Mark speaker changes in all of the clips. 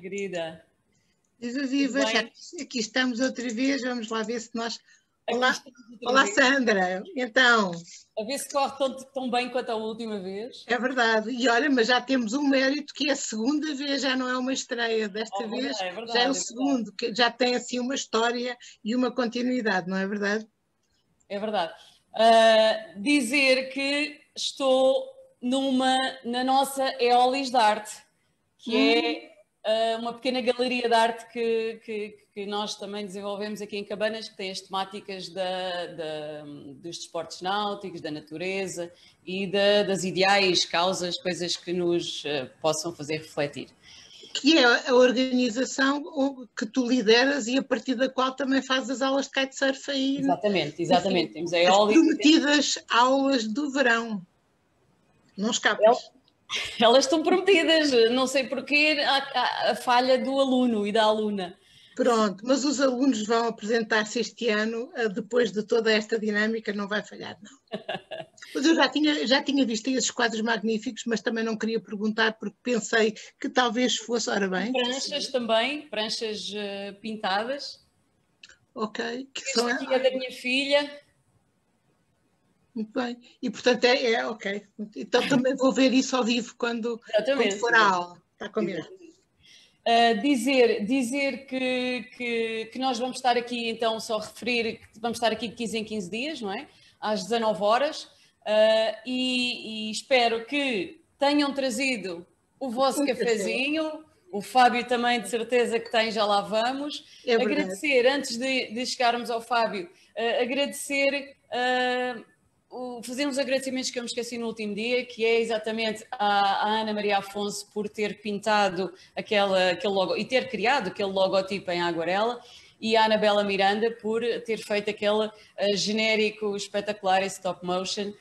Speaker 1: Margarida.
Speaker 2: Viva, viva, já aqui estamos outra vez, vamos lá ver se nós... Olá,
Speaker 1: vez.
Speaker 2: Sandra, então...
Speaker 1: A ver se corre tão bem quanto a última vez.
Speaker 2: É verdade, e olha, mas já temos um mérito que é a segunda vez, já não é uma estreia, desta vez
Speaker 1: verdade,
Speaker 2: já é o segundo, que já tem assim uma história e uma continuidade, não é verdade?
Speaker 1: É verdade. Dizer que estou na nossa Eolis de Arte, que é uma pequena galeria de arte que nós também desenvolvemos aqui em Cabanas, que tem as temáticas dos desportos náuticos, da natureza e das ideais, causas, coisas que nos possam fazer refletir.
Speaker 2: Que é a organização que tu lideras e a partir da qual também fazes as aulas de kitesurf aí.
Speaker 1: Exatamente.
Speaker 2: Enfim,
Speaker 1: Temos a
Speaker 2: as prometidas aulas do verão. Não escapas.
Speaker 1: Elas estão prometidas, não sei porquê, a falha do aluno e da aluna.
Speaker 2: Pronto, mas os alunos vão apresentar-se este ano, depois de toda esta dinâmica, não vai falhar, não. Mas eu já tinha visto esses quadros magníficos, mas também não queria perguntar, porque pensei que talvez fosse, ora bem...
Speaker 1: Pranchas também, pranchas pintadas.
Speaker 2: Ok. Que
Speaker 1: este aqui é da minha filha.
Speaker 2: Muito bem. E, portanto, ok. Então também vou ver isso ao vivo quando for a aula. Está combinado.
Speaker 1: Dizer que nós vamos estar aqui, então, só referir que vamos estar aqui de 15 em 15 dias, não é? Às 19 horas. E espero que tenham trazido o vosso cafezinho. O Fábio também, de certeza que tem, já lá vamos. Agradecer, antes de chegarmos ao Fábio, agradecer... fazer uns agradecimentos que eu me esqueci no último dia, que é exatamente a Ana Maria Afonso por ter pintado aquele logo e ter criado aquele logotipo em aguarela, e a Anabela Miranda por ter feito aquele genérico espetacular em stop motion,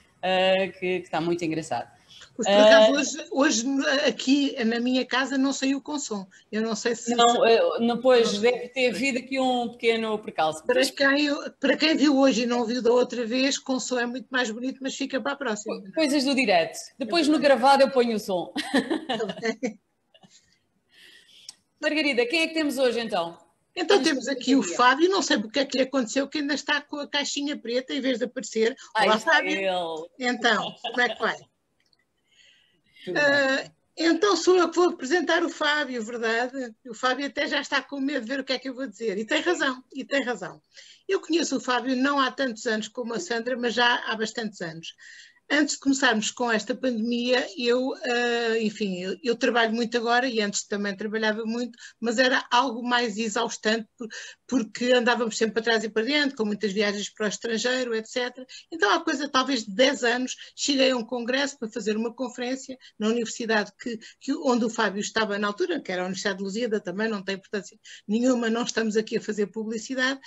Speaker 1: que está muito engraçado.
Speaker 2: Pois, por acaso, hoje aqui na minha casa não saiu com som. Eu não sei se...
Speaker 1: Não, pois deve ter havido aqui um pequeno percalço.
Speaker 2: Para quem viu hoje e não viu da outra vez, com som é muito mais bonito, mas fica para a próxima.
Speaker 1: Coisas do direto. Depois no gravado eu ponho o som. Margarida, quem é que temos hoje então?
Speaker 2: Então temos aqui o Fábio, não sei porque é que lhe aconteceu, que ainda está com a caixinha preta em vez de aparecer. Olá, Fábio.
Speaker 1: Ele.
Speaker 2: Então, como é que vai? Então sou eu que vou apresentar o Fábio, verdade? O Fábio até já está com medo de ver o que é que eu vou dizer. E tem razão. Eu conheço o Fábio não há tantos anos como a Sandra, mas já há bastantes anos. Antes de começarmos com esta pandemia, eu trabalho muito agora e antes também trabalhava muito, mas era algo mais exaustante porque andávamos sempre para trás e para diante, com muitas viagens para o estrangeiro, etc. Então há coisa talvez de 10 anos, cheguei a um congresso para fazer uma conferência na universidade onde o Fábio estava na altura, que era a Universidade de Lusíada, também não tem importância nenhuma, não estamos aqui a fazer publicidade.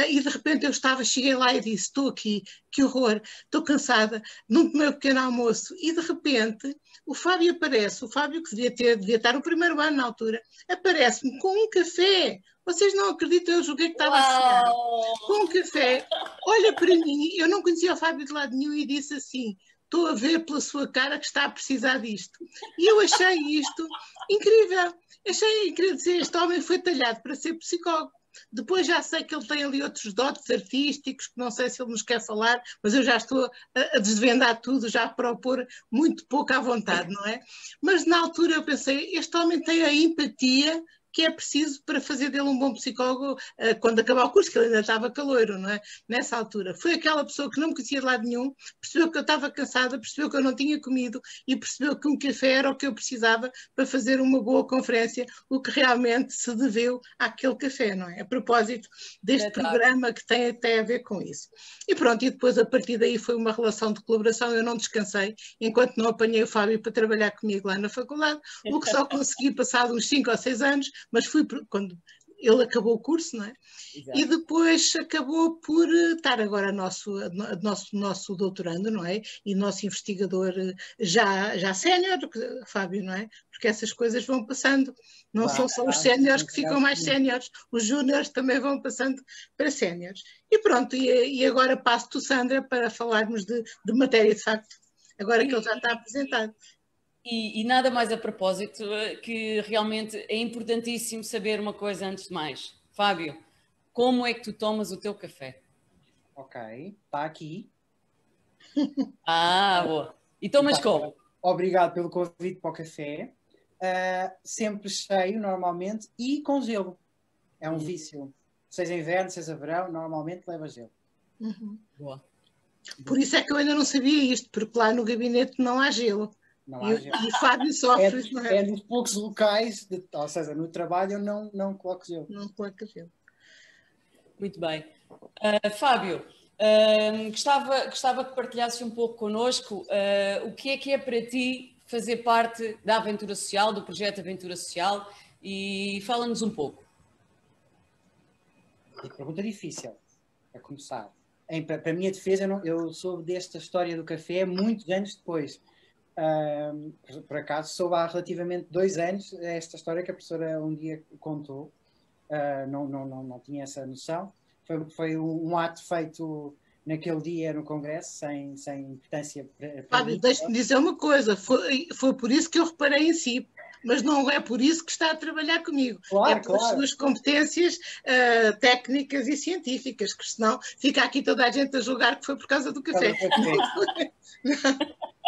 Speaker 2: E de repente cheguei lá e disse, estou aqui, que horror, estou cansada, não tomei o pequeno almoço. E de repente o Fábio aparece, o Fábio que devia estar no primeiro ano na altura, aparece-me com um café. Vocês não acreditam, eu julguei que estava a sonhar. Com um café, olha para mim, eu não conhecia o Fábio de lado nenhum e disse assim, estou a ver pela sua cara que está a precisar disto. E eu achei isto incrível. Achei incrível dizer, este homem foi talhado para ser psicólogo. Depois já sei que ele tem ali outros dotes artísticos, que não sei se ele nos quer falar, mas eu já estou a desvendar tudo, já para o pôr muito pouco à vontade, não é? Mas na altura eu pensei, este homem tem a empatia que é preciso para fazer dele um bom psicólogo quando acabar o curso, que ele ainda estava caloiro, não é? Nessa altura. Foi aquela pessoa que não me conhecia de lado nenhum, percebeu que eu estava cansada, percebeu que eu não tinha comido e percebeu que um café era o que eu precisava para fazer uma boa conferência, o que realmente se deveu àquele café, não é? A propósito deste programa que tem até a ver com isso. E pronto, e depois a partir daí foi uma relação de colaboração, eu não descansei, enquanto não apanhei o Fábio para trabalhar comigo lá na faculdade, o que só consegui passado uns 5 ou 6 anos, mas fui quando ele acabou o curso, não é? Exato. E depois acabou por estar agora nosso doutorando, não é? E nosso investigador já sénior, Fábio, não é? Porque essas coisas vão passando, não são só os séniores que ficam mais séniores, os júniores também vão passando para séniores. E pronto, e agora passo-te, Sandra, para falarmos de matéria de facto, agora que ele já está apresentado.
Speaker 1: E nada mais a propósito, que realmente é importantíssimo saber uma coisa antes de mais. Fábio, como é que tu tomas o teu café?
Speaker 3: Ok, está aqui.
Speaker 1: Ah, boa. E tomas
Speaker 3: Então,
Speaker 1: como?
Speaker 3: obrigado pelo convite para o café. Sempre cheio, normalmente, e com gelo. É um vício. Seja inverno, seja verão, normalmente leva gelo.
Speaker 2: Uhum.
Speaker 1: Boa.
Speaker 2: Por isso é que eu ainda não sabia isto, porque lá no gabinete não há gelo.
Speaker 3: Não há gelo.
Speaker 2: E o Fábio sofre, não é?
Speaker 3: É dos poucos locais, ou seja, no trabalho eu não coloco gelo.
Speaker 2: Não coloca gelo.
Speaker 1: Muito bem. Fábio, gostava que partilhasse um pouco connosco o que é para ti fazer parte da Aventura Social, do projeto Aventura Social, e fala-nos um pouco.
Speaker 3: Pergunta difícil, a começar. Para a minha defesa, eu soube desta história do café muitos anos depois. Por acaso, soube há relativamente 2 anos esta história que a professora um dia contou. Não tinha essa noção. Foi um ato feito naquele dia no Congresso, sem importância para
Speaker 2: Fábio,
Speaker 3: mim.
Speaker 2: deixe-me dizer uma coisa, foi por isso que eu reparei em si, mas não é por isso que está a trabalhar comigo.
Speaker 3: Claro,
Speaker 2: é pelas suas competências técnicas e científicas, que senão fica aqui toda a gente a julgar que foi por causa do café.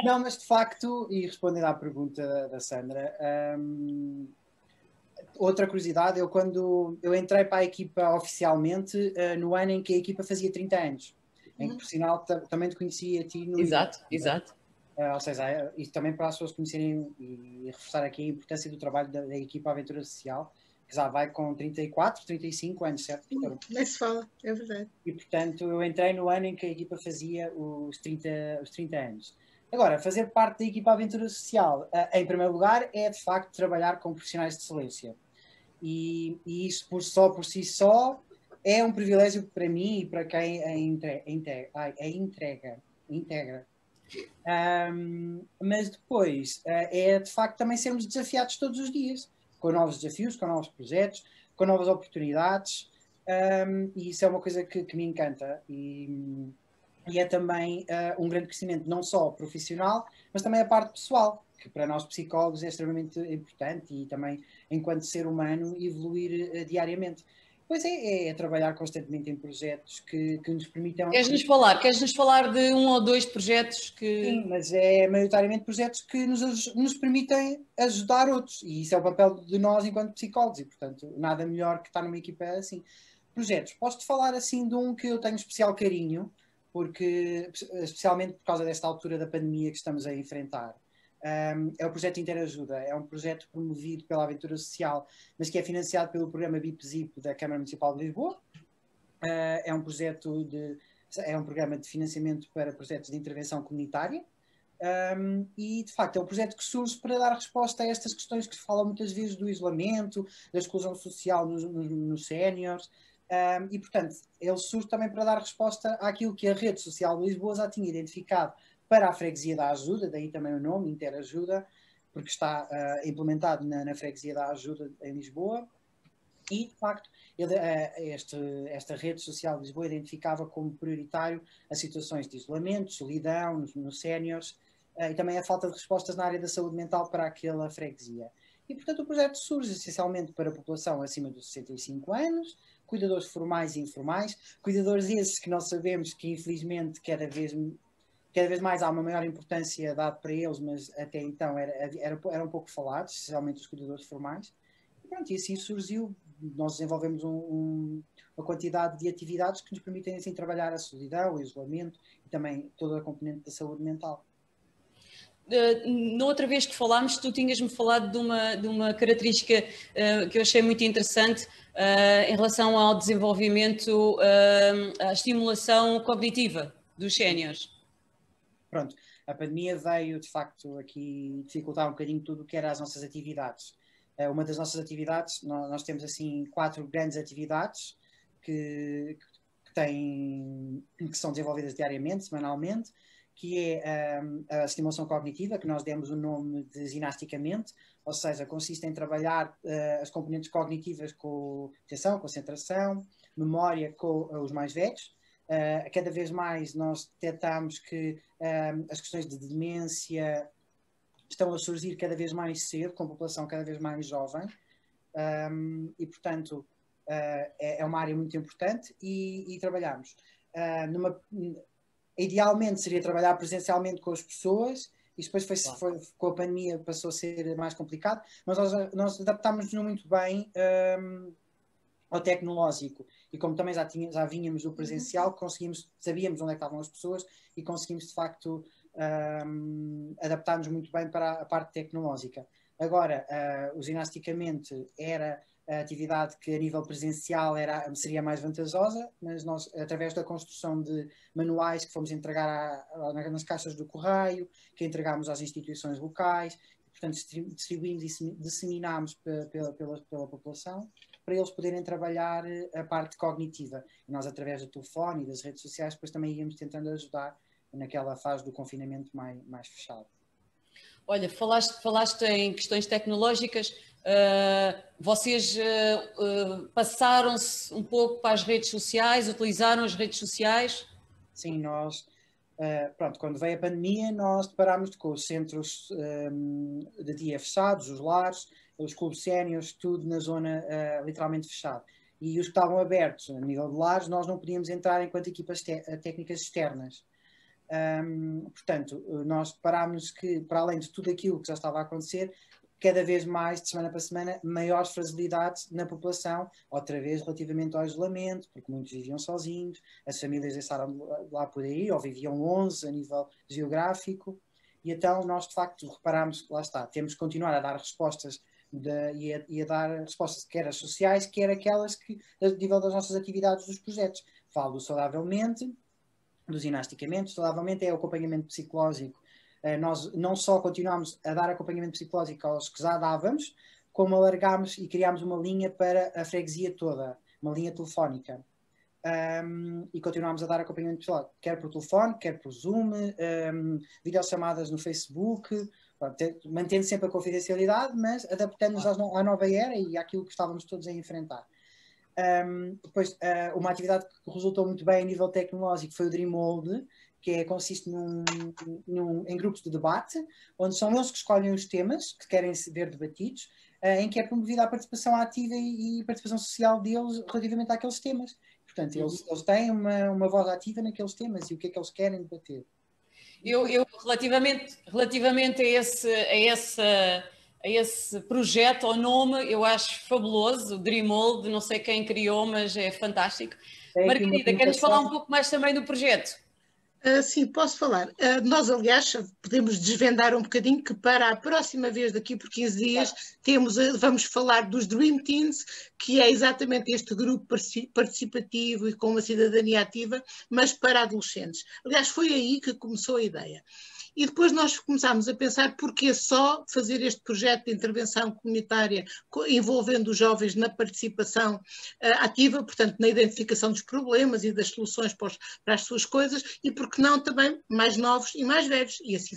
Speaker 3: Não, mas de facto, e respondendo à pergunta da Sandra, outra curiosidade, quando eu entrei para a equipa oficialmente, no ano em que a equipa fazia 30 anos, em que, por sinal, também te conhecia a ti no
Speaker 1: Exato,
Speaker 3: evento,
Speaker 1: exato.
Speaker 3: Ou seja, e também para as pessoas conhecerem e reforçar aqui a importância do trabalho da equipa Aventura Social, que já vai com 34, 35 anos, certo?
Speaker 2: Nem se fala, é verdade.
Speaker 3: E, portanto, eu entrei no ano em que a equipa fazia os 30 anos. Agora, fazer parte da equipa Aventura Social, em primeiro lugar, é de facto trabalhar com profissionais de excelência. E isso por si só é um privilégio para mim e para quem a integra. Mas depois é de facto também sermos desafiados todos os dias, com novos desafios, com novos projetos, com novas oportunidades, e isso é uma coisa que me encanta. E é também um grande crescimento, não só profissional, mas também a parte pessoal, que para nós psicólogos é extremamente importante, e também, enquanto ser humano, evoluir diariamente. Pois é trabalhar constantemente em projetos que nos permitam...
Speaker 1: Queres-nos falar de um ou dois projetos que...
Speaker 3: Sim, mas é maioritariamente projetos que nos permitem ajudar outros, e isso é o papel de nós enquanto psicólogos, e portanto nada melhor que estar numa equipa assim. Projetos, posso-te falar assim de um que eu tenho especial carinho, porque, especialmente por causa desta altura da pandemia que estamos a enfrentar. É o projeto Interajuda, é um projeto promovido pela Aventura Social, mas que é financiado pelo programa BIP-ZIP da Câmara Municipal de Lisboa. É um programa de financiamento para projetos de intervenção comunitária. E de facto é um projeto que surge para dar resposta a estas questões que se falam muitas vezes do isolamento, da exclusão social nos séniores. E, portanto, ele surge também para dar resposta àquilo que a Rede Social de Lisboa já tinha identificado para a Freguesia da Ajuda, daí também o nome, Interajuda, porque está implementado na Freguesia da Ajuda em Lisboa. E, de facto, esta Rede Social de Lisboa identificava como prioritário as situações de isolamento, solidão nos séniores, e também a falta de respostas na área da saúde mental para aquela freguesia. E, portanto, o projeto surge essencialmente para a população acima dos 65 anos, cuidadores formais e informais, cuidadores esses que nós sabemos que, infelizmente, cada vez mais há uma maior importância dada para eles, mas até então eram pouco falados, especialmente os cuidadores formais. E pronto, e assim surgiu, nós desenvolvemos uma quantidade de atividades que nos permitem assim trabalhar a solidão, o isolamento e também toda a componente da saúde mental.
Speaker 1: Na outra vez que falámos, tu tinhas-me falado de uma característica que eu achei muito interessante em relação ao desenvolvimento, à estimulação cognitiva dos séniores.
Speaker 3: Pronto, a pandemia veio de facto aqui dificultar um bocadinho tudo o que era as nossas atividades. Uma das nossas atividades, nós temos assim 4 grandes atividades que são desenvolvidas diariamente, semanalmente, que é a estimulação cognitiva, que nós demos o nome de ginasticamente, ou seja, consiste em trabalhar as componentes cognitivas com atenção, concentração, memória com os mais velhos. Cada vez mais nós detectamos que as questões de demência estão a surgir cada vez mais cedo, com a população cada vez mais jovem, e, portanto, é uma área muito importante e trabalhamos. Idealmente seria trabalhar presencialmente com as pessoas, e depois com a pandemia passou a ser mais complicado, mas nós adaptámos-nos muito bem ao tecnológico, e como também já vínhamos do presencial, sabíamos onde é que estavam as pessoas e conseguimos de facto adaptar-nos muito bem para a parte tecnológica. Agora, o ginasticamente era a atividade que a nível presencial seria mais vantajosa, mas nós, através da construção de manuais que fomos entregar nas caixas do correio, que entregámos às instituições locais, portanto distribuímos e disseminámos pela população, para eles poderem trabalhar a parte cognitiva. E nós, através do telefone e das redes sociais, depois também íamos tentando ajudar naquela fase do confinamento mais fechado.
Speaker 1: Olha, falaste em questões tecnológicas, vocês passaram-se um pouco para as redes sociais, utilizaram as redes sociais?
Speaker 3: Sim, nós, quando veio a pandemia, nós deparámos com os centros de dia fechados, os lares, os clubes séniores, tudo na zona literalmente fechado. E os que estavam abertos a nível de lares, nós não podíamos entrar enquanto equipas técnicas externas. Portanto, nós deparámos que, para além de tudo aquilo que já estava a acontecer, cada vez mais, de semana para semana, maiores fragilidades na população, outra vez relativamente ao isolamento, porque muitos viviam sozinhos, as famílias deixaram lá por aí, ou viviam longe a nível geográfico, e então nós de facto reparámos que lá está, temos que continuar a dar respostas e a dar respostas quer as sociais, quer aquelas que, a nível das nossas atividades dos projetos. Falo do Saudavelmente, do Ginasticamente. Saudavelmente é o acompanhamento psicológico. Nós não só continuamos a dar acompanhamento psicológico aos que já dávamos, como alargámos e criámos uma linha para a freguesia toda, uma linha telefónica. E continuamos a dar acompanhamento psicológico, quer por telefone, quer por Zoom, videochamadas no Facebook, mantendo sempre a confidencialidade, mas adaptando-nos à nova era e àquilo que estávamos todos a enfrentar. Depois, uma atividade que resultou muito bem a nível tecnológico foi o Dreamhold, que consiste em grupos de debate, onde são eles que escolhem os temas que querem ver debatidos, em que é promovida a participação ativa e participação social deles relativamente àqueles temas. Portanto, eles têm uma voz ativa naqueles temas e o que é que eles querem debater.
Speaker 1: Eu relativamente a esse projeto, ao nome, eu acho fabuloso, o Dreamhold, não sei quem criou, mas é fantástico. Margarida, queres falar um pouco mais também do projeto?
Speaker 2: Sim, posso falar. Nós, aliás, podemos desvendar um bocadinho que para a próxima vez, daqui por 15 dias, vamos falar dos Dream Teens, que é exatamente este grupo participativo e com uma cidadania ativa, mas para adolescentes. Aliás, foi aí que começou a ideia. E depois nós começámos a pensar porquê só fazer este projeto de intervenção comunitária envolvendo os jovens na participação ativa, portanto, na identificação dos problemas e das soluções para as suas coisas, e porque não também mais novos e mais velhos. E assim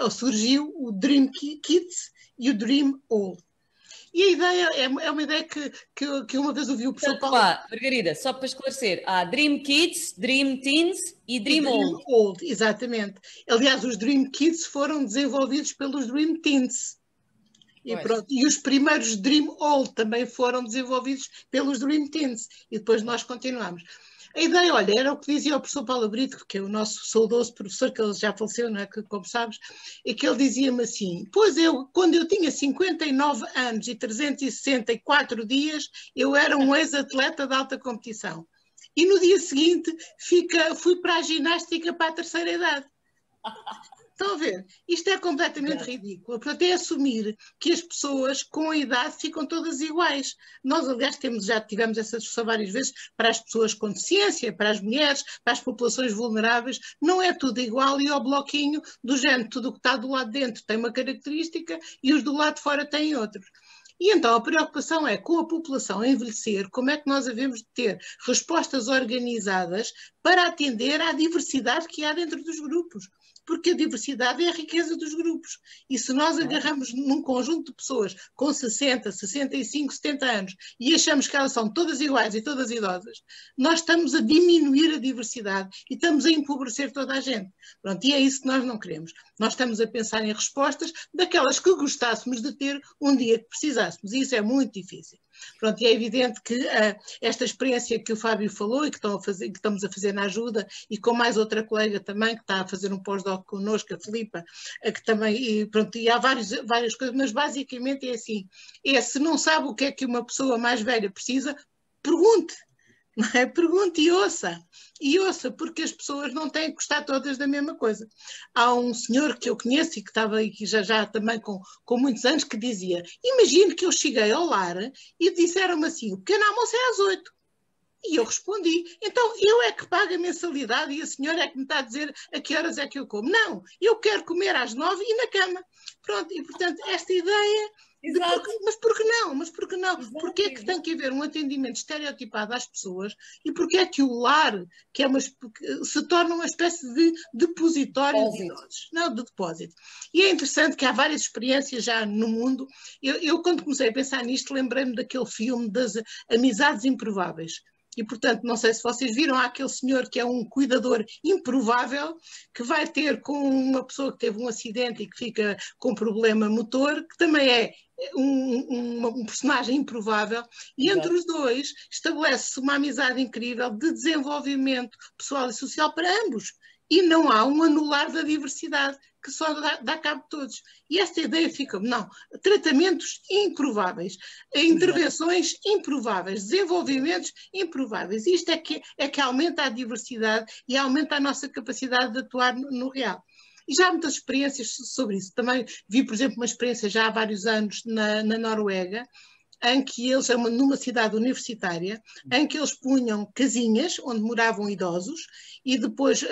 Speaker 2: surgiu o Dream Kids e o Dream Old. E a ideia é uma ideia que uma vez ouvi o professor Paulo...
Speaker 1: Margarida, só para esclarecer, há Dream Kids, Dream Teens e Dream Old.
Speaker 2: Old, exatamente. Aliás, os Dream Kids foram desenvolvidos pelos Dream Teens. E os primeiros Dream Old também foram desenvolvidos pelos Dream Teens. E depois nós continuamos. A ideia, olha, era o que dizia o professor Paulo Brito, que é o nosso saudoso professor, que ele já faleceu, não é? Que, como sabes, é que ele dizia-me assim, quando eu tinha 59 anos e 364 dias, eu era um ex-atleta de alta competição. E no dia seguinte fui para a ginástica para a terceira idade. Estão a ver? Isto é completamente ridículo. Portanto, é assumir que as pessoas com a idade ficam todas iguais. Nós, aliás, já tivemos essa discussão várias vezes para as pessoas com deficiência, para as mulheres, para as populações vulneráveis. Não é tudo igual e ao bloquinho do género, tudo o que está do lado de dentro tem uma característica e os do lado de fora têm outros. E então a preocupação é com a população a envelhecer, como é que nós havemos de ter respostas organizadas para atender à diversidade que há dentro dos grupos. Porque a diversidade é a riqueza dos grupos. E se nós agarramos num conjunto de pessoas com 60, 65, 70 anos e achamos que elas são todas iguais e todas idosas, nós estamos a diminuir a diversidade e estamos a empobrecer toda a gente. Pronto, e é isso que nós não queremos. Nós estamos a pensar em respostas daquelas que gostássemos de ter um dia que precisássemos. E isso é muito difícil. Pronto, e é evidente que esta experiência que o Fábio falou e que estamos a fazer na ajuda, e com mais outra colega também que está a fazer um pós-doc connosco, a Filipa, que também, e, pronto, e há várias coisas, mas basicamente é assim, se não sabe o que é que uma pessoa mais velha precisa, pergunte. Não é? Pergunte e ouça, porque as pessoas não têm que gostar todas da mesma coisa. Há um senhor que eu conheço e que estava aqui já também com muitos anos, que dizia, imagine que eu cheguei ao lar e disseram-me assim, o pequeno almoço é às 8. E eu respondi, então eu é que pago a mensalidade e a senhora é que me está a dizer a que horas é que eu como. Não, eu quero comer às 9 e na cama. Pronto, e portanto esta ideia... Mas por que não? Exato. Porque é que tem que haver um atendimento estereotipado às pessoas e porque é que o lar se torna uma espécie de depositório de idosos? Não, de depósito. E é interessante que há várias experiências já no mundo. Eu quando comecei a pensar nisto, lembrei-me daquele filme das Amizades Improváveis. E, portanto, não sei se vocês viram, há aquele senhor que é um cuidador improvável, que vai ter com uma pessoa que teve um acidente e que fica com problema motor, que também é um personagem improvável, e entre os dois estabelece-se uma amizade incrível de desenvolvimento pessoal e social para ambos. E não há um anular da diversidade que só dá cabo de todos. E esta ideia fica, não, tratamentos improváveis, intervenções improváveis, desenvolvimentos improváveis. Isto é que aumenta a diversidade e aumenta a nossa capacidade de atuar no real. E já há muitas experiências sobre isso. Também vi, por exemplo, uma experiência já há vários anos na Noruega, em que eles, numa cidade universitária, em que eles punham casinhas onde moravam idosos e depois,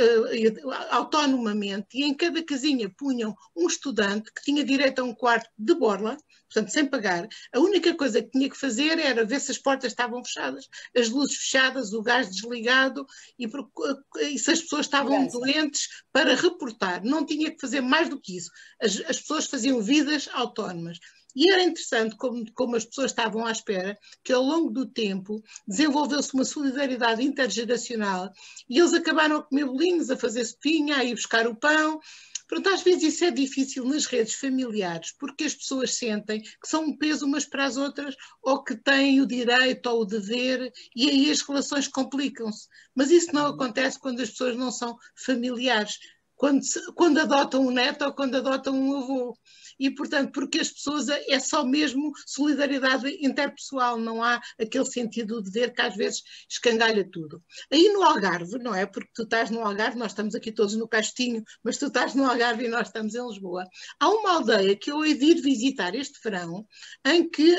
Speaker 2: autonomamente, e em cada casinha punham um estudante que tinha direito a um quarto de borla, portanto, sem pagar. A única coisa que tinha que fazer era ver se as portas estavam fechadas, as luzes fechadas, o gás desligado e se as pessoas estavam doentes para reportar. Não tinha que fazer mais do que isso. As pessoas faziam vidas autónomas. E era interessante como as pessoas estavam à espera, que ao longo do tempo desenvolveu-se uma solidariedade intergeracional e eles acabaram a comer bolinhos, a fazer sopinha, a ir buscar o pão. Pronto, às vezes isso é difícil nas redes familiares, porque as pessoas sentem que são um peso umas para as outras, ou que têm o direito ou o dever, e aí as relações complicam-se. Mas isso não acontece quando as pessoas não são familiares, quando adotam um neto ou quando adotam um avô. E, portanto, porque as pessoas é só mesmo solidariedade interpessoal, não há aquele sentido de dever que às vezes escangalha tudo. Aí no Algarve, não é? Porque tu estás no Algarve, nós estamos aqui todos no Castinho, mas tu estás no Algarve e nós estamos em Lisboa. Há uma aldeia que eu hei de ir visitar este verão, em que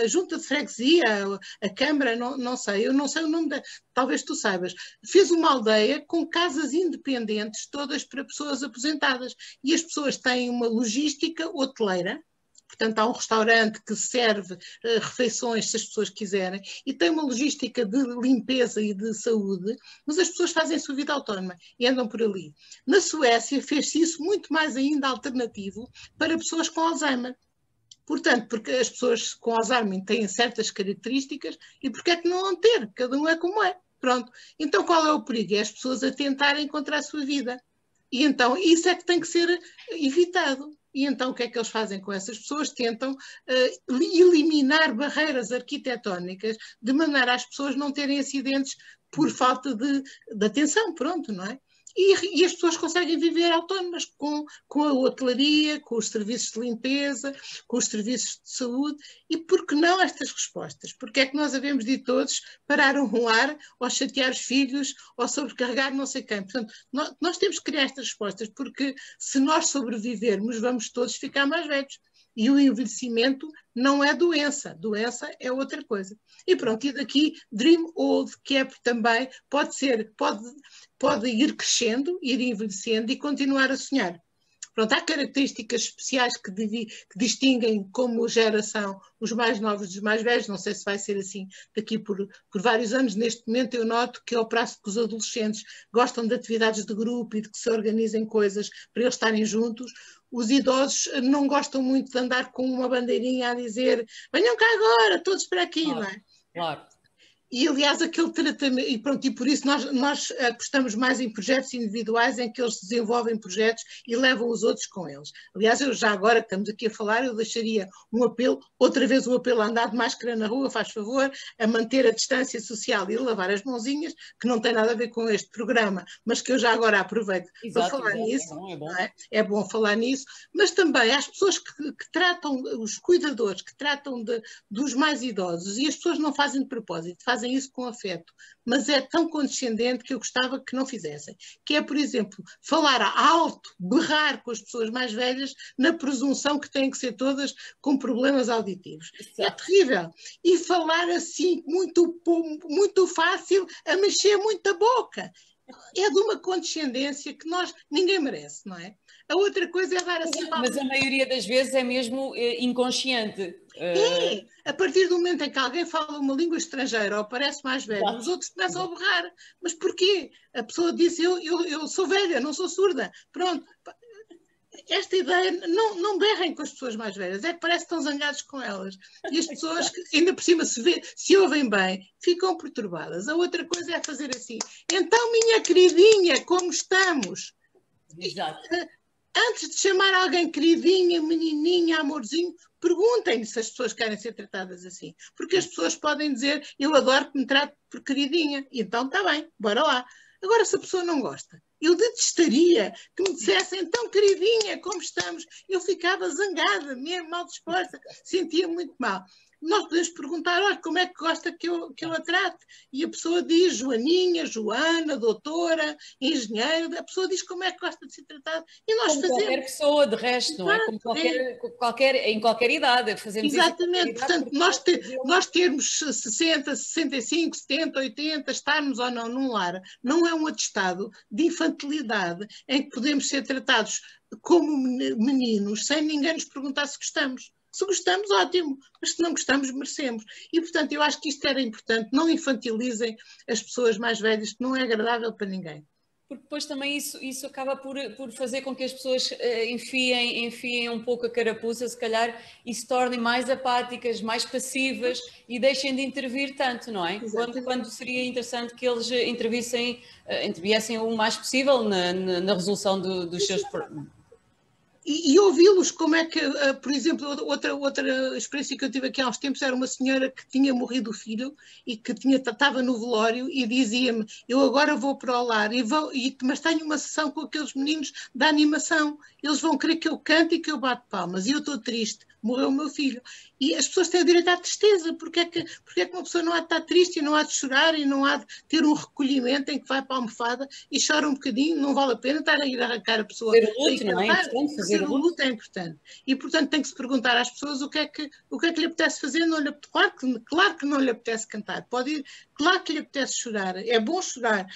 Speaker 2: a Junta de Freguesia, a Câmara, não sei, eu não sei o nome talvez tu saibas, fez uma aldeia com casas independentes, todas para pessoas aposentadas. E as pessoas têm uma logística hoteleira, portanto há um restaurante que serve refeições se as pessoas quiserem, e tem uma logística de limpeza e de saúde, mas as pessoas fazem a sua vida autónoma e andam por ali. Na Suécia fez-se isso muito mais ainda alternativo para pessoas com Alzheimer. Portanto, porque as pessoas com Alzheimer têm certas características e porque é que não vão ter? Cada um é como é. Pronto. Então qual é o perigo? É as pessoas a tentarem contra a sua vida. E então isso é que tem que ser evitado. E então o que é que eles fazem com essas pessoas? Tentam eliminar barreiras arquitetónicas de maneira às pessoas não terem acidentes por falta de atenção, pronto, não é? E as pessoas conseguem viver autónomas com a hotelaria, com os serviços de limpeza, com os serviços de saúde. E por que não estas respostas? Porque é que nós havemos de todos parar um lar, ou chatear os filhos, ou sobrecarregar não sei quem? Portanto, nós temos que criar estas respostas, porque se nós sobrevivermos, vamos todos ficar mais velhos. E o envelhecimento não é doença é outra coisa. E pronto, e daqui Dream Old, que é também, pode ir crescendo, ir envelhecendo e continuar a sonhar. Pronto, há características especiais que distinguem como geração os mais novos dos mais velhos, não sei se vai ser assim daqui por vários anos. Neste momento eu noto que ao passo que os adolescentes gostam de atividades de grupo e de que se organizem coisas para eles estarem juntos, os idosos não gostam muito de andar com uma bandeirinha a dizer venham cá agora, todos para aqui,
Speaker 1: claro,
Speaker 2: não é?
Speaker 1: Claro.
Speaker 2: E, aliás, aquele tratamento, e pronto, e por isso nós apostamos mais em projetos individuais em que eles desenvolvem projetos e levam os outros com eles. Aliás, eu já agora que estamos aqui a falar, eu deixaria um apelo, outra vez um apelo a andar de máscara na rua, faz favor, a manter a distância social e a lavar as mãozinhas, que não tem nada a ver com este programa, mas que eu já agora aproveito para falar nisso. É bom. É bom falar nisso, mas também as pessoas que tratam, os cuidadores, que tratam dos mais idosos, e as pessoas não fazem de propósito, fazem isso com afeto, mas é tão condescendente que eu gostava que não fizessem. Que é, por exemplo, falar alto, berrar com as pessoas mais velhas na presunção que têm que ser todas com problemas auditivos. Exato. É terrível. E falar assim, muito fácil, a mexer muito a boca. É de uma condescendência que ninguém merece, não é? A outra coisa é dar assim...
Speaker 1: Mas a maioria das vezes é mesmo inconsciente.
Speaker 2: É, a partir do momento em que alguém fala uma língua estrangeira ou parece mais velho, os outros começam a berrar. Mas porquê? A pessoa diz, eu sou velha, não sou surda. Pronto. Esta ideia, não berrem com as pessoas mais velhas, é que parece que estão zangados com elas. E as pessoas, que ainda por cima se ouvem bem, ficam perturbadas. A outra coisa é fazer assim, então minha queridinha, como estamos?
Speaker 1: Exato.
Speaker 2: Antes de chamar alguém queridinha, menininha, amorzinho, perguntem-lhe se as pessoas querem ser tratadas assim. Porque as pessoas podem dizer, eu adoro que me trate por queridinha. E então está bem, bora lá. Agora, se a pessoa não gosta, eu detestaria que me dissessem, então queridinha, como estamos? Eu ficava zangada, mesmo mal disposta, sentia muito mal. Nós podemos perguntar, olha, como é que gosta que eu a trate? E a pessoa diz Joaninha, Joana, doutora, engenheira, a pessoa diz como é que gosta de ser tratada. E nós
Speaker 1: como
Speaker 2: fazemos.
Speaker 1: Qualquer pessoa, de resto, não é? Como em qualquer idade. Fazemos
Speaker 2: exatamente, isso portanto, nós termos 60, 65, 70, 80, estarmos ou não num lar, não é um atestado de infantilidade em que podemos ser tratados como meninos, sem ninguém nos perguntar se gostamos. Se gostamos, ótimo, mas se não gostamos, merecemos. E, portanto, eu acho que isto era importante, não infantilizem as pessoas mais velhas, que não é agradável para ninguém.
Speaker 1: Porque depois também isso acaba por fazer com que as pessoas enfiem um pouco a carapuça, se calhar, e se tornem mais apáticas, mais passivas e deixem de intervir tanto, não é? Quando seria interessante que eles interviessem o mais possível na resolução dos seus problemas.
Speaker 2: E ouvi-los, como é que, por exemplo, outra experiência que eu tive aqui há uns tempos era uma senhora que tinha morrido o filho e que estava no velório e dizia-me, eu agora vou para o lar, mas tenho uma sessão com aqueles meninos da animação, eles vão querer que eu cante e que eu bate palmas, e eu estou triste, morreu o meu filho. E as pessoas têm o direito à tristeza, porque é que uma pessoa não há de estar triste e não há de chorar e não há de ter um recolhimento em que vai para a almofada e chora um bocadinho, não vale a pena estar a ir arrancar a pessoa.
Speaker 1: Fazer o luto, não é importante?
Speaker 2: Fazer o luto é importante. E, portanto, tem que se perguntar às pessoas o que é que lhe apetece fazer. Claro que não lhe apetece cantar, pode ir, claro que lhe apetece chorar, é bom chorar.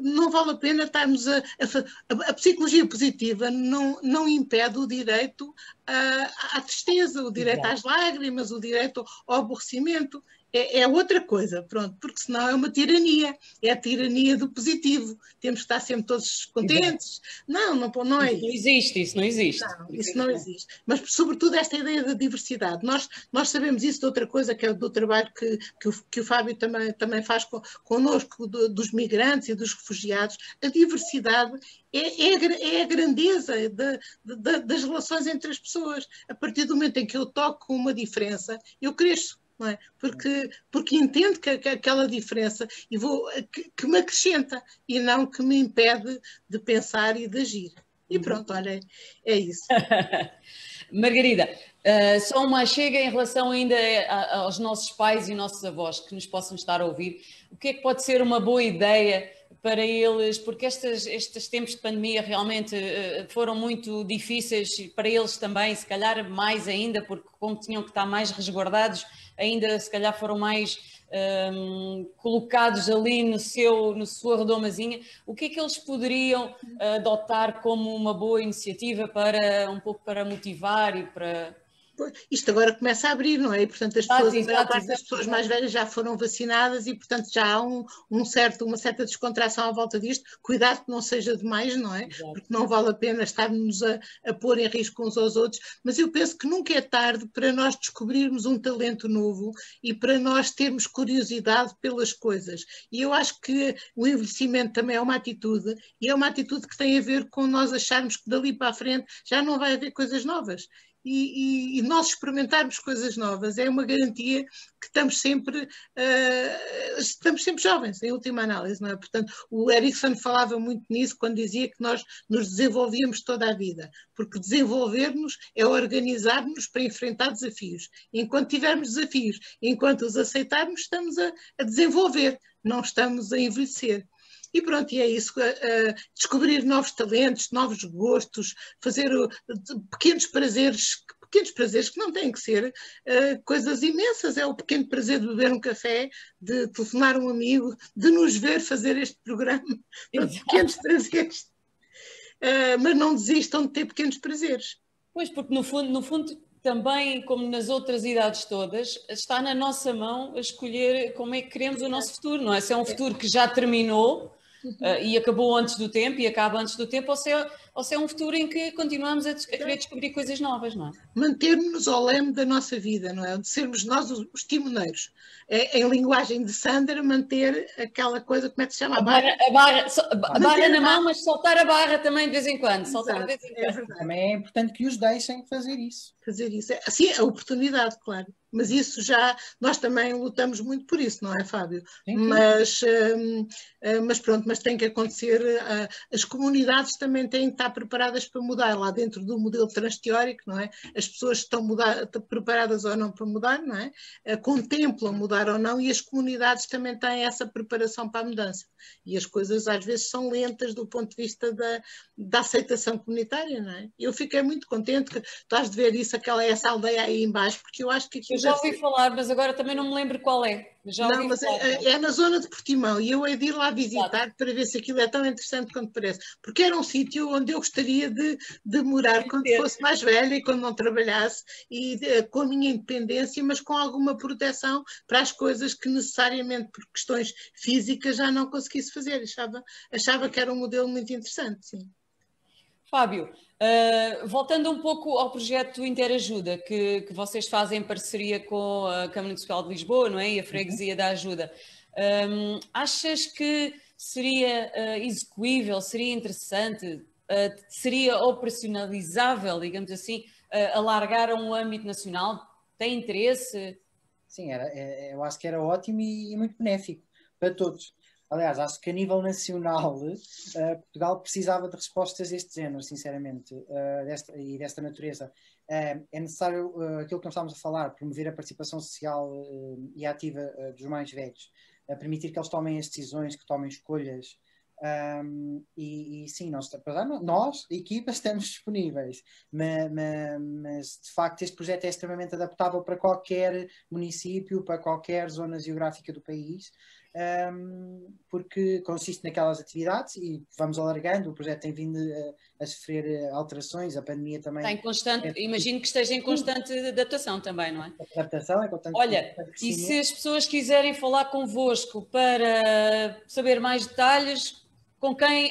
Speaker 2: Não vale a pena estarmos a psicologia positiva não impede o direito à tristeza, o direito às lágrimas, o direito ao aborrecimento. É outra coisa, pronto, porque senão é uma tirania, é a tirania do positivo, temos que estar sempre todos contentes. Não é isso.
Speaker 1: Não existe, isso não existe.
Speaker 2: Não, isso não existe. Mas, sobretudo, esta ideia da diversidade. Nós sabemos isso de outra coisa, que é do trabalho que o Fábio também faz connosco, dos migrantes e dos refugiados. A diversidade é a grandeza das relações entre as pessoas. A partir do momento em que eu toco com uma diferença, eu cresço. Não é? Porque entendo que aquela diferença que me acrescenta e não que me impede de pensar e de agir. E pronto, olha, é isso.
Speaker 1: Margarida, só uma chega em relação ainda aos nossos pais e nossos avós que nos possam estar a ouvir. O que é que pode ser uma boa ideia para eles, porque estes tempos de pandemia realmente foram muito difíceis para eles também, se calhar mais ainda, porque como tinham que estar mais resguardados, ainda se calhar foram mais colocados ali na sua redomazinha. O que é que eles poderiam adotar como uma boa iniciativa para um pouco para motivar e para...
Speaker 2: Isto agora começa a abrir, não é? E, portanto, a maior parte das pessoas mais velhas já foram vacinadas e, portanto, já há uma certa descontração à volta disto. Cuidado que não seja demais, não é? Exato. Porque não vale a pena estarmos a pôr em risco uns aos outros. Mas eu penso que nunca é tarde para nós descobrirmos um talento novo e para nós termos curiosidade pelas coisas. E eu acho que o envelhecimento também é uma atitude, e é uma atitude que tem a ver com nós acharmos que dali para a frente já não vai haver coisas novas. E nós experimentarmos coisas novas é uma garantia que estamos sempre jovens, em última análise, não é? Portanto, o Erickson falava muito nisso quando dizia que nós nos desenvolvíamos toda a vida, porque desenvolver-nos é organizar-nos para enfrentar desafios. Enquanto tivermos desafios, enquanto os aceitarmos, estamos a desenvolver, não estamos a envelhecer. E pronto, e é isso, descobrir novos talentos, novos gostos, fazer pequenos prazeres que não têm que ser coisas imensas. É o pequeno prazer de beber um café, de telefonar um amigo, de nos ver fazer este programa. Pronto, pequenos prazeres. Mas não desistam de ter pequenos prazeres.
Speaker 1: Pois, porque no fundo também, como nas outras idades todas, está na nossa mão a escolher como é que queremos o nosso futuro, não é? Se é um futuro que já terminou e acabou antes do tempo e acaba antes do tempo, ou se é um futuro em que continuamos a querer descobrir coisas novas, não é?
Speaker 2: Manter-nos ao leme da nossa vida, não é? De sermos nós os timoneiros. Em linguagem de Sandra, manter aquela coisa, como é que se chama?
Speaker 1: A barra na mão, mas soltar a barra também de vez em quando. Soltar de vez em quando.
Speaker 3: Também é importante que os deixem fazer isso.
Speaker 2: Sim, a oportunidade, claro. Mas isso já, nós também lutamos muito por isso, não é, Fábio? Sim. Mas pronto, mas tem que acontecer, as comunidades também têm que estar preparadas para mudar, lá dentro do modelo transteórico, não é? As pessoas estão preparadas ou não para mudar, não é? Contemplam mudar ou não, e as comunidades também têm essa preparação para a mudança. E as coisas às vezes são lentas do ponto de vista da aceitação comunitária, não é? Eu fiquei muito contente que estás de ver isso, essa aldeia aí embaixo, porque eu acho que aquilo...
Speaker 1: Eu já ouvi falar, mas agora também não me lembro qual é.
Speaker 2: Não, mas é na zona de Portimão, e eu hei de ir lá visitar para ver se aquilo é tão interessante quanto parece, porque era um sítio onde eu gostaria de morar quando fosse mais velha e quando não trabalhasse, e com a minha independência, mas com alguma proteção para as coisas que necessariamente por questões físicas já não conseguisse fazer. Achava que era um modelo muito interessante, sim.
Speaker 1: Fábio, voltando um pouco ao projeto Interajuda, que vocês fazem em parceria com a Câmara Municipal de Lisboa, não é? E a Freguesia da Ajuda. Achas que seria execuível, seria interessante, seria operacionalizável, digamos assim, alargar a um âmbito nacional? Tem interesse?
Speaker 3: Sim, eu acho que era ótimo e muito benéfico para todos. Aliás, acho que a nível nacional Portugal precisava de respostas deste género, sinceramente, desta natureza. É necessário, aquilo que nós estávamos a falar, promover a participação social e ativa dos mais velhos, permitir que eles tomem as decisões, que tomem escolhas. E sim, nós, equipas, estamos disponíveis, mas de facto este projeto é extremamente adaptável para qualquer município, para qualquer zona geográfica do país. Porque consiste naquelas atividades e vamos alargando. O projeto tem vindo a sofrer alterações, a pandemia também
Speaker 1: está em constante, imagino que esteja em constante adaptação também, não é?
Speaker 3: Adaptação é constante.
Speaker 1: Olha, e se as pessoas quiserem falar convosco para saber mais detalhes,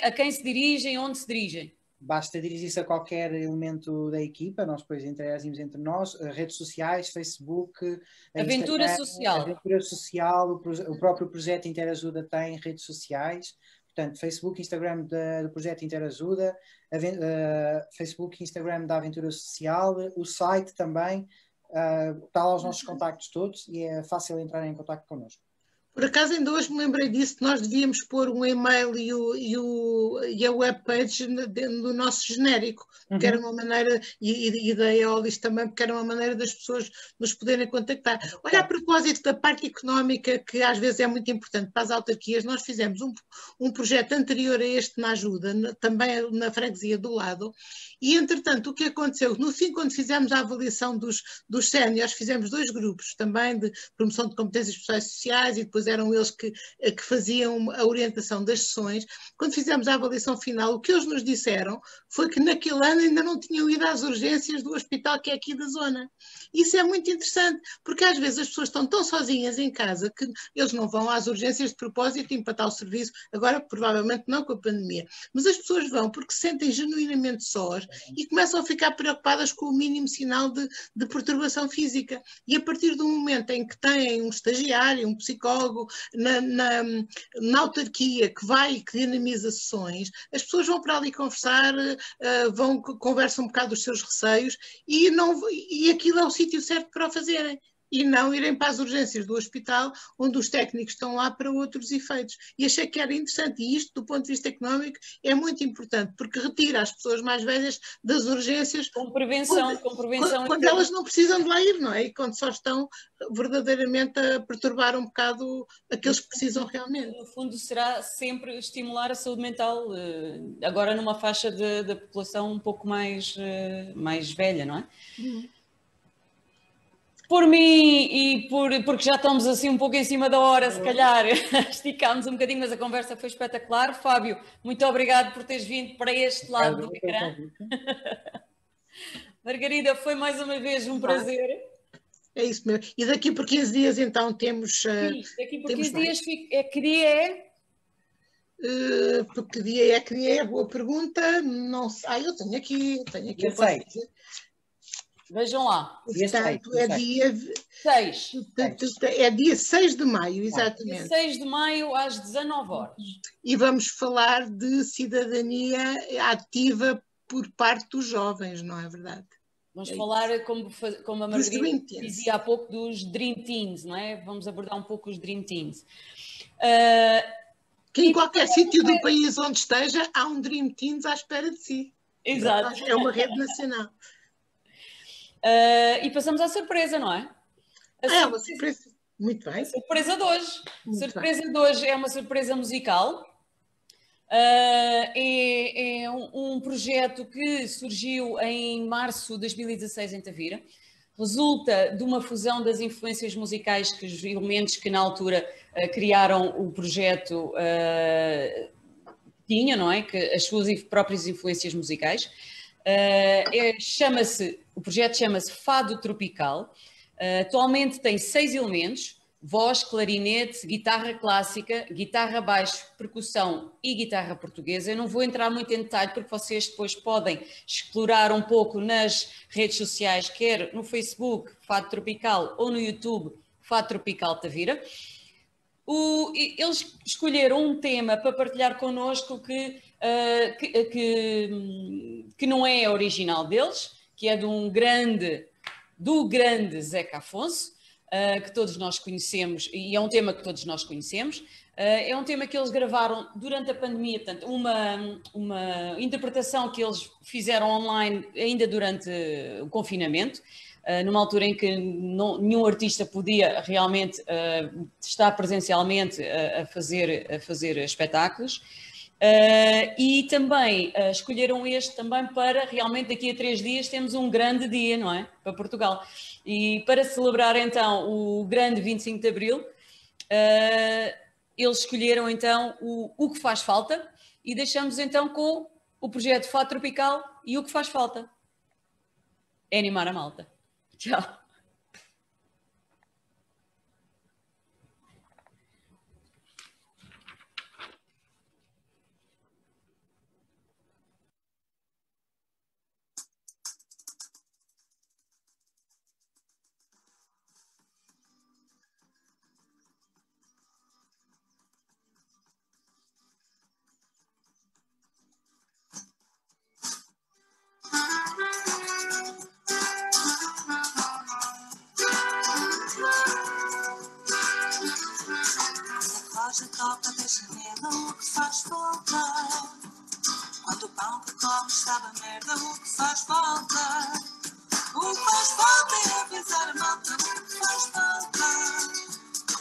Speaker 1: a quem se dirigem, onde se dirigem?
Speaker 3: Basta dirigir-se a qualquer elemento da equipa, nós depois interagimos entre nós, redes sociais, Facebook,
Speaker 1: Aventura
Speaker 3: Instagram,
Speaker 1: Social.
Speaker 3: Aventura Social, o próprio projeto Interajuda tem redes sociais, portanto, Facebook, Instagram do projeto Interajuda, Facebook, Instagram da Aventura Social, o site também, está lá os nossos contactos todos e é fácil entrar em contacto connosco.
Speaker 2: Por acaso ainda hoje me lembrei disso, que nós devíamos pôr um e-mail e a webpage no nosso genérico, que era uma maneira, e da Eolis também, porque era uma maneira das pessoas nos poderem contactar. Olha, a propósito da parte económica, que às vezes é muito importante para as autarquias, nós fizemos um projeto anterior a este na ajuda, também na freguesia do lado, e entretanto o que aconteceu, no fim, quando fizemos a avaliação dos séniores, fizemos 2 grupos também de promoção de competências pessoais sociais, e depois eram eles que faziam a orientação das sessões. Quando fizemos a avaliação final, o que eles nos disseram foi que naquele ano ainda não tinham ido às urgências do hospital que é aqui da zona. Isso é muito interessante, porque às vezes as pessoas estão tão sozinhas em casa que eles não vão às urgências de propósito empatar o serviço, agora provavelmente não com a pandemia, mas as pessoas vão porque se sentem genuinamente sós e começam a ficar preocupadas com o mínimo sinal de perturbação física. E a partir do momento em que têm um estagiário, um psicólogo na autarquia que vai e que dinamiza sessões, as pessoas vão para ali conversar, conversam um bocado dos seus receios e aquilo é o sítio certo para o fazerem. E não irem para as urgências do hospital, onde os técnicos estão lá para outros efeitos. E achei que era interessante. E isto, do ponto de vista económico, é muito importante, porque retira as pessoas mais velhas das urgências.
Speaker 1: Com prevenção.
Speaker 2: Quando elas não precisam de lá ir, não é? E quando só estão verdadeiramente a perturbar um bocado aqueles que precisam realmente.
Speaker 1: No fundo, será sempre estimular a saúde mental, agora numa faixa da população um pouco mais velha, não é? Por mim e porque já estamos assim um pouco em cima da hora, se calhar esticámos um bocadinho, mas a conversa foi espetacular. Fábio, muito obrigado por teres vindo para este lado do ecrã. Margarida, foi mais uma vez um prazer.
Speaker 2: É isso mesmo. E daqui por 15 dias então temos...
Speaker 1: Sim, daqui por 15 dias que dia é?
Speaker 2: Porque dia é? Boa pergunta. Não sei. Eu tenho aqui
Speaker 3: eu posso dizer.
Speaker 1: Vejam lá.
Speaker 2: Portanto, é dia
Speaker 1: 6.
Speaker 2: É dia 6 de maio, exatamente.
Speaker 1: Dia 6 de maio às 19 horas.
Speaker 2: E vamos falar de cidadania ativa por parte dos jovens, não é verdade?
Speaker 1: Vamos falar, como a Margarida dizia há pouco, dos Dream Teams, não é? Vamos abordar um pouco os Dream Teams.
Speaker 2: Que em qualquer sítio do país onde esteja, há um Dream Teams à espera de si.
Speaker 1: Exato.
Speaker 2: É uma rede nacional.
Speaker 1: E passamos à surpresa, não é?
Speaker 2: É uma surpresa. Muito bem.
Speaker 1: A surpresa de hoje. De hoje é uma surpresa musical. É um projeto que surgiu em março de 2016 em Tavira. Resulta de uma fusão das influências musicais que os elementos que na altura criaram o projeto tinham, não é? Que as suas próprias influências musicais. O projeto chama-se Fado Tropical. Atualmente tem 6 elementos: voz, clarinete, guitarra clássica, guitarra baixo, percussão e guitarra portuguesa. Eu não vou entrar muito em detalhe porque vocês depois podem explorar um pouco nas redes sociais, quer no Facebook, Fado Tropical, ou no YouTube, Fado Tropical Tavira. Eles escolheram um tema para partilhar connosco que não é original deles, que é do grande Zeca Afonso, que todos nós conhecemos, e é um tema que todos nós conhecemos. É um tema que eles gravaram durante a pandemia, portanto, uma interpretação que eles fizeram online ainda durante o confinamento, numa altura em que nenhum artista podia realmente estar presencialmente a fazer espetáculos. E também escolheram este também para realmente daqui a 3 dias temos um grande dia, não é? Para Portugal. E para celebrar então o grande 25 de Abril, eles escolheram então o que faz falta e deixamos então com o projeto Fado Tropical e o que faz falta. É animar a malta. Tchau.
Speaker 4: come sabe a merda o que faz falta. O que faz falta é avisar a malta o que faz falta.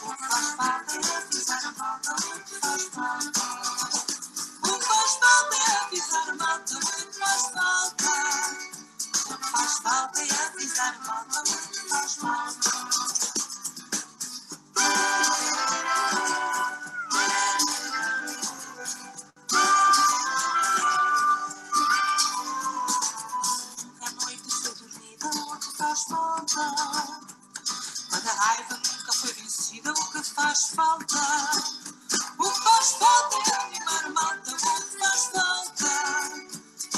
Speaker 4: O que faz falta é avisar a malta o que faz falta. O que faz falta é avisar a malta o que faz falta. O que faz falta é avisar a malta o que faz falta. Faz falta. Quando a raiva nunca foi vencida, o que faz falta? O que faz falta é animar a malta, o que faz falta?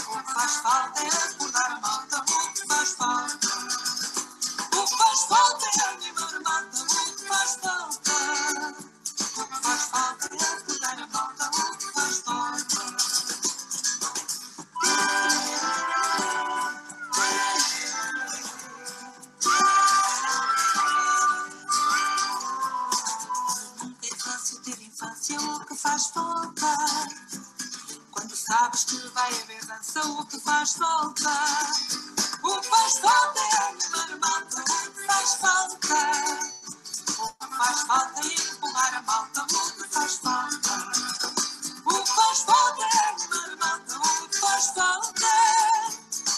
Speaker 4: O que faz falta é acordar a malta, o que faz falta? O que faz falta é animar a malta, o que faz falta? O que faz falta é acordar a malta, o que faz falta? O que faz falta? Quando sabes que vai haver dança, o que faz falta? O que faz falta é animar a malta, o que faz falta? O que faz falta é empurrar a malta, o que faz falta? O que faz falta é animar a malta, o que faz falta?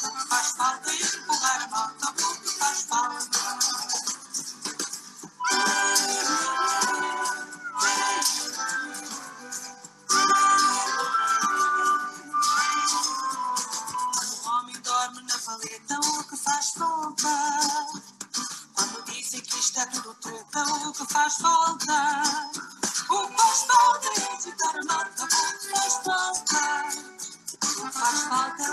Speaker 4: O que faz falta é empurrar a malta, o que faz falta? O que faz falta? Quando dizem que isto é tudo treta, o que faz falta? O que faz falta é agitar a malta, o que faz falta? O que faz falta é